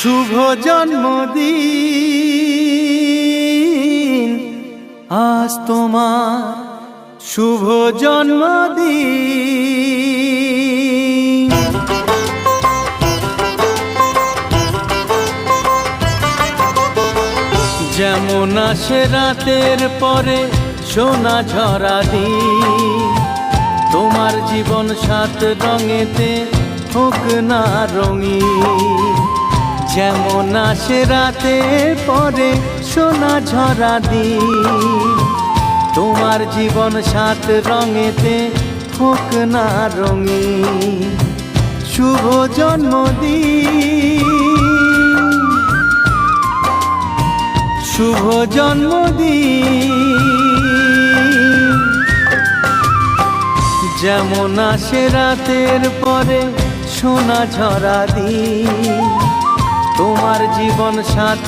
শুভ জন্মদিন, আজ তোমার শুভ জন্মদিন। যেমন আসে রাতের পরে সোনা ঝরা দিন, তোমার জীবন সাত রঙেতে হোক না রঙিন। যেমন আসে রাতের পরে সোনা ঝরা দিন, তোমার জীবন সাত রঙেতে হোক না রঙিন। শুভ জন্মদিন, শুভ জন্মদিন। যেমন আসে রাতের পরে সোনা ঝরা দিন, তোমার জীবন সাত